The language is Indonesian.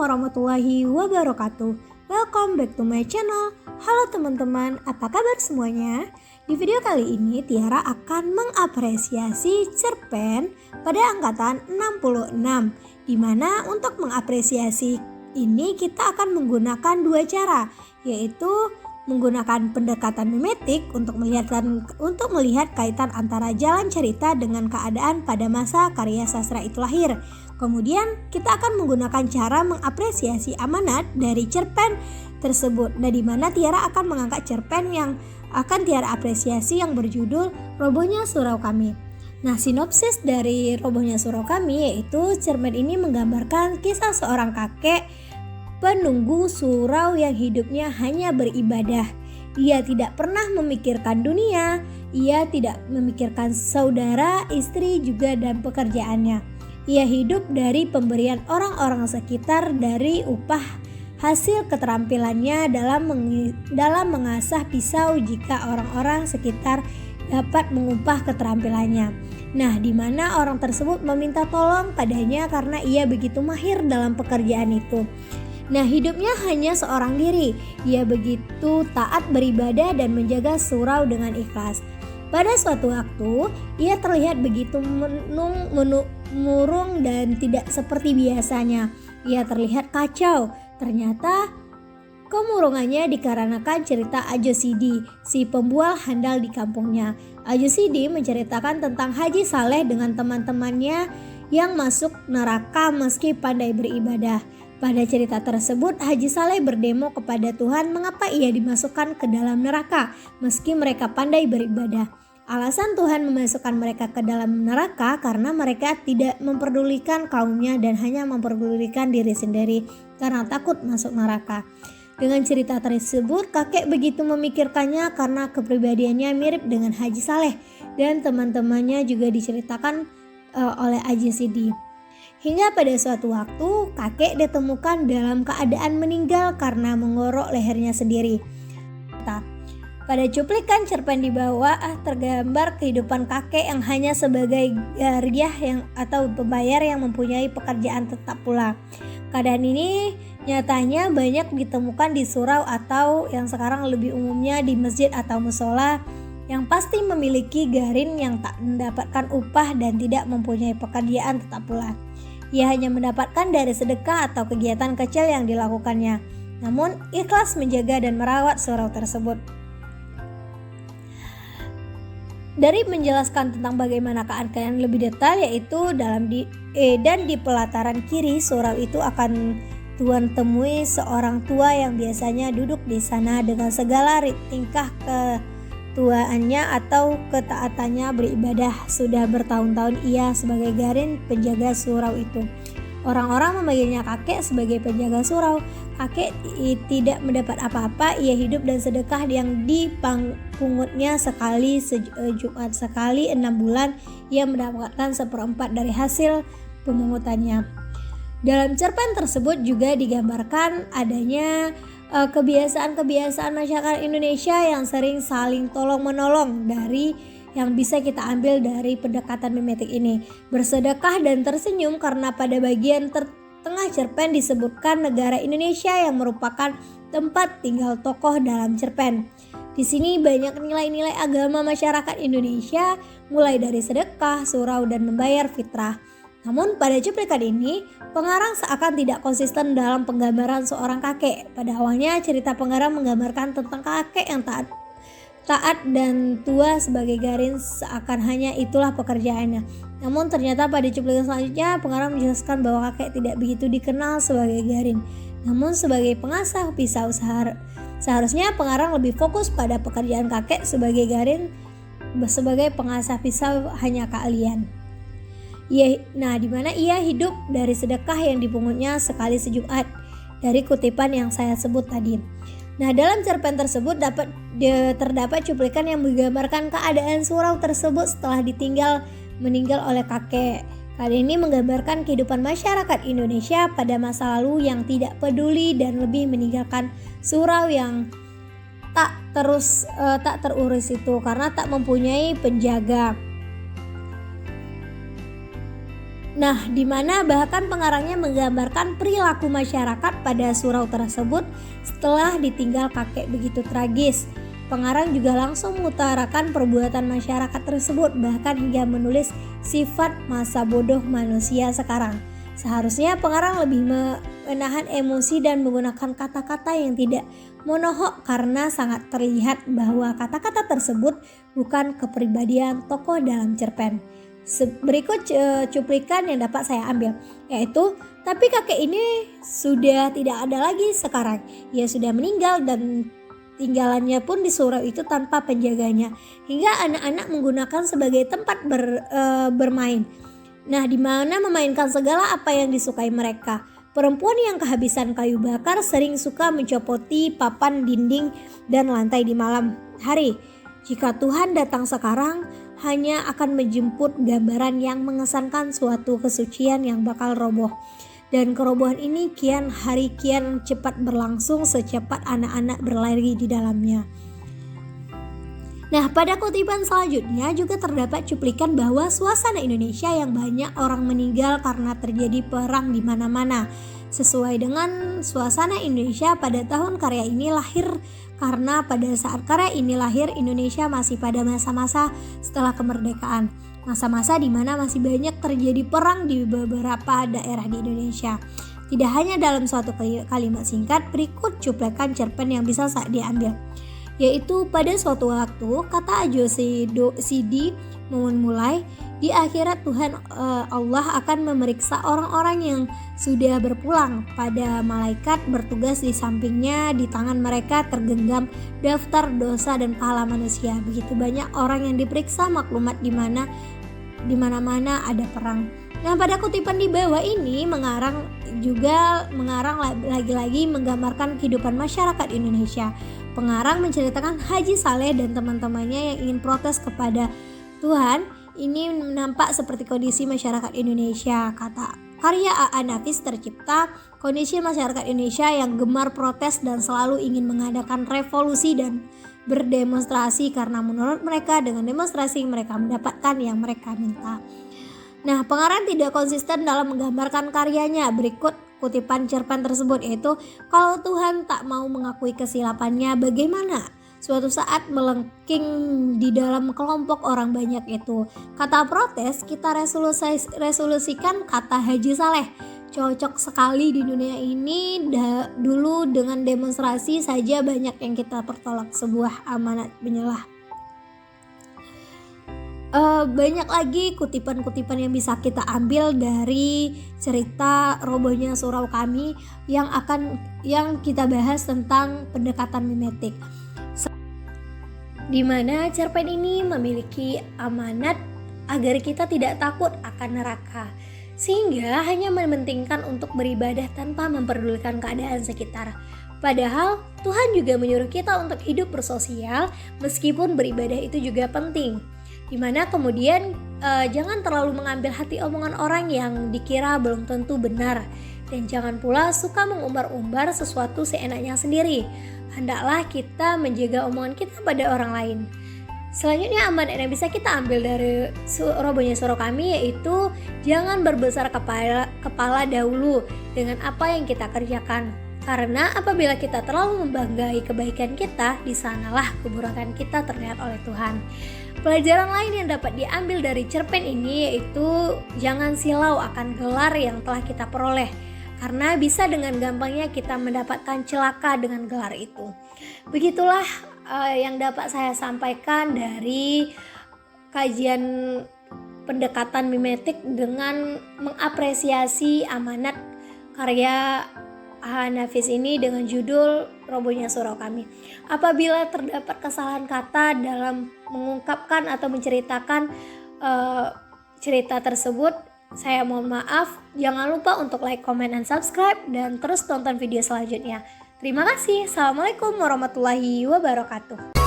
warahmatullahi wabarakatuh. Welcome back to my channel. Halo teman-teman, apa kabar semuanya? Di video kali ini Tiara akan mengapresiasi cerpen pada angkatan 66, di mana untuk mengapresiasi ini kita akan menggunakan dua cara, yaitu menggunakan pendekatan mimetik untuk melihat kaitan antara jalan cerita dengan keadaan pada masa karya sastra itu lahir. Kemudian kita akan menggunakan cara mengapresiasi amanat dari cerpen tersebut. Nah, di mana Tiara akan mengangkat cerpen yang akan Tiara apresiasi yang berjudul Robohnya Surau Kami. Nah, sinopsis dari Robohnya Surau Kami yaitu cerpen ini menggambarkan kisah seorang kakek penunggu surau yang hidupnya hanya beribadah. Ia tidak pernah memikirkan dunia, ia tidak memikirkan saudara, istri juga dan pekerjaannya. Ia hidup dari pemberian orang-orang sekitar, dari upah hasil keterampilannya dalam mengasah pisau jika orang-orang sekitar dapat mengupah keterampilannya. Nah, di mana orang tersebut meminta tolong padanya karena ia begitu mahir dalam pekerjaan itu. Nah, hidupnya hanya seorang diri. Ia begitu taat beribadah dan menjaga surau dengan ikhlas. Pada suatu waktu, ia terlihat begitu murung dan tidak seperti biasanya. Ia terlihat kacau. Ternyata kemurungannya dikarenakan cerita Ajo Sidi, si pembual handal di kampungnya. Ajo Sidi menceritakan tentang Haji Saleh dengan teman-temannya yang masuk neraka meski pandai beribadah. Pada cerita tersebut, Haji Saleh berdemo kepada Tuhan mengapa ia dimasukkan ke dalam neraka meski mereka pandai beribadah. Alasan Tuhan memasukkan mereka ke dalam neraka karena mereka tidak memperdulikan kaumnya dan hanya memperdulikan diri sendiri karena takut masuk neraka. Dengan cerita tersebut, kakek begitu memikirkannya karena kepribadiannya mirip dengan Haji Saleh dan teman-temannya juga diceritakan oleh Aji Sidi. Hingga pada suatu waktu, kakek ditemukan dalam keadaan meninggal karena mengorok lehernya sendiri. Pada cuplikan cerpen di bawah tergambar kehidupan kakek yang hanya sebagai gariah atau pebayar yang mempunyai pekerjaan tetap pula. Keadaan ini nyatanya banyak ditemukan di surau atau yang sekarang lebih umumnya di masjid atau musola yang pasti memiliki garin yang tak mendapatkan upah dan tidak mempunyai pekerjaan tetap pula. Ia hanya mendapatkan dari sedekah atau kegiatan kecil yang dilakukannya, namun ikhlas menjaga dan merawat surau tersebut. Dari menjelaskan tentang bagaimana keadaan lebih detail, yaitu dan di pelataran kiri surau itu akan Tuhan temui seorang tua yang biasanya duduk di sana dengan segala tingkah ketuaannya atau ketaatannya beribadah. Sudah bertahun-tahun ia sebagai garin penjaga surau itu. Orang-orang memanggilnya kakek sebagai penjaga surau. Kakek tidak mendapat apa-apa, ia hidup dan sedekah yang dipangutnya sekali Jumat sekali 6 bulan ia mendapatkan 1/4 dari hasil pemungutannya. Dalam cerpen tersebut juga digambarkan adanya kebiasaan-kebiasaan masyarakat Indonesia yang sering saling tolong-menolong dari yang bisa kita ambil dari pendekatan mimetik ini. Bersedekah dan tersenyum karena pada bagian tengah cerpen disebutkan negara Indonesia yang merupakan tempat tinggal tokoh dalam cerpen. Di sini banyak nilai-nilai agama masyarakat Indonesia, mulai dari sedekah, surau, dan membayar fitrah. Namun pada cuplikan ini, pengarang seakan tidak konsisten dalam penggambaran seorang kakek. Pada awalnya cerita pengarang menggambarkan tentang kakek yang taat dan tua sebagai garin seakan hanya itulah pekerjaannya. Namun ternyata pada cuplikan selanjutnya pengarang menjelaskan bahwa kakek tidak begitu dikenal sebagai garin, namun sebagai pengasah pisau. Seharusnya pengarang lebih fokus pada pekerjaan kakek sebagai garin sebagai pengasah pisau hanya keahlian. Di mana ia hidup dari sedekah yang dipungutnya sekali sejumat, dari kutipan yang saya sebut tadi. Nah, dalam cerpen tersebut terdapat cuplikan yang menggambarkan keadaan surau tersebut setelah meninggal oleh kakek. Kali ini menggambarkan kehidupan masyarakat Indonesia pada masa lalu yang tidak peduli dan lebih meninggalkan surau yang tak terurus itu karena tak mempunyai penjaga. Nah, di mana bahkan pengarangnya menggambarkan perilaku masyarakat pada surau tersebut setelah ditinggal kakek begitu tragis. Pengarang juga langsung mengutarakan perbuatan masyarakat tersebut, bahkan hingga menulis sifat masa bodoh manusia sekarang. Seharusnya pengarang lebih menahan emosi dan menggunakan kata-kata yang tidak monohok, karena sangat terlihat bahwa kata-kata tersebut bukan kepribadian tokoh dalam cerpen. Berikut cuplikan yang dapat saya ambil, yaitu, tapi kakek ini sudah tidak ada lagi sekarang. Ia sudah meninggal dan tinggalannya pun di surau itu tanpa penjaganya, hingga anak-anak menggunakan sebagai tempat bermain. Nah, di mana memainkan segala apa yang disukai mereka. Perempuan yang kehabisan kayu bakar sering suka mencopoti papan dinding dan lantai di malam hari. Jika Tuhan datang sekarang, hanya akan menjemput gambaran yang mengesankan suatu kesucian yang bakal roboh. Dan kerobohan ini kian hari kian cepat berlangsung secepat anak-anak berlari di dalamnya. Nah, pada kutipan selanjutnya juga terdapat cuplikan bahwa suasana Indonesia yang banyak orang meninggal karena terjadi perang di mana-mana. Sesuai dengan suasana Indonesia pada tahun karya ini lahir, karena pada saat karya ini lahir Indonesia masih pada masa-masa setelah kemerdekaan. Masa-masa di mana masih banyak terjadi perang di beberapa daerah di Indonesia. Tidak hanya dalam suatu kalimat singkat, berikut cuplikan cerpen yang bisa diambil. Yaitu pada suatu waktu, kata Ajo Sidi memulai, di akhirat Tuhan Allah akan memeriksa orang-orang yang sudah berpulang. Pada malaikat bertugas di sampingnya, di tangan mereka tergenggam daftar dosa dan pahala manusia. Begitu banyak orang yang diperiksa, maklumat di mana-mana ada perang. Nah, pada kutipan di bawah ini mengarang lagi-lagi menggambarkan kehidupan masyarakat Indonesia. Pengarang menceritakan Haji Saleh dan teman-temannya yang ingin protes kepada Tuhan. Ini nampak seperti kondisi masyarakat Indonesia. Kata karya A.A. Nafis tercipta kondisi masyarakat Indonesia yang gemar protes dan selalu ingin mengadakan revolusi dan berdemonstrasi, karena menurut mereka dengan demonstrasi mereka mendapatkan yang mereka minta. Nah, pengarang tidak konsisten dalam menggambarkan karyanya. Berikut kutipan cerpen tersebut, yaitu, kalau Tuhan tak mau mengakui kesilapannya, bagaimana? Suatu saat melengking di dalam kelompok orang banyak itu. Kata protes kita resolusikan kata Haji Saleh. Cocok sekali di dunia ini. Dulu dengan demonstrasi saja banyak yang kita pertolak, sebuah amanat menyelah. Banyak lagi kutipan-kutipan yang bisa kita ambil dari cerita robohnya surau kami yang kita bahas tentang pendekatan mimetik, di mana cerpen ini memiliki amanat agar kita tidak takut akan neraka, sehingga hanya mementingkan untuk beribadah tanpa memperdulikan keadaan sekitar. Padahal Tuhan juga menyuruh kita untuk hidup bersosial, meskipun beribadah itu juga penting. Dimana kemudian jangan terlalu mengambil hati omongan orang yang dikira belum tentu benar, dan jangan pula suka mengumbar-umbar sesuatu seenaknya sendiri. Hendaklah kita menjaga omongan kita pada orang lain. Selanjutnya amanat yang bisa kita ambil dari robohnya surau kami, yaitu jangan berbesar kepala dahulu dengan apa yang kita kerjakan. Karena apabila kita terlalu membanggai kebaikan kita, di sanalah keburukan kita terlihat oleh Tuhan. Pelajaran lain yang dapat diambil dari cerpen ini yaitu jangan silau akan gelar yang telah kita peroleh, karena bisa dengan gampangnya kita mendapatkan celaka dengan gelar itu. Begitulah yang dapat saya sampaikan dari kajian pendekatan mimetik dengan mengapresiasi amanat karya A.A. Nafis ini dengan judul Robohnya Surau Kami. Apabila terdapat kesalahan kata dalam mengungkapkan atau menceritakan cerita tersebut, saya mohon maaf. Jangan lupa untuk like, comment, dan subscribe, dan terus tonton video selanjutnya. Terima kasih. Assalamualaikum warahmatullahi wabarakatuh.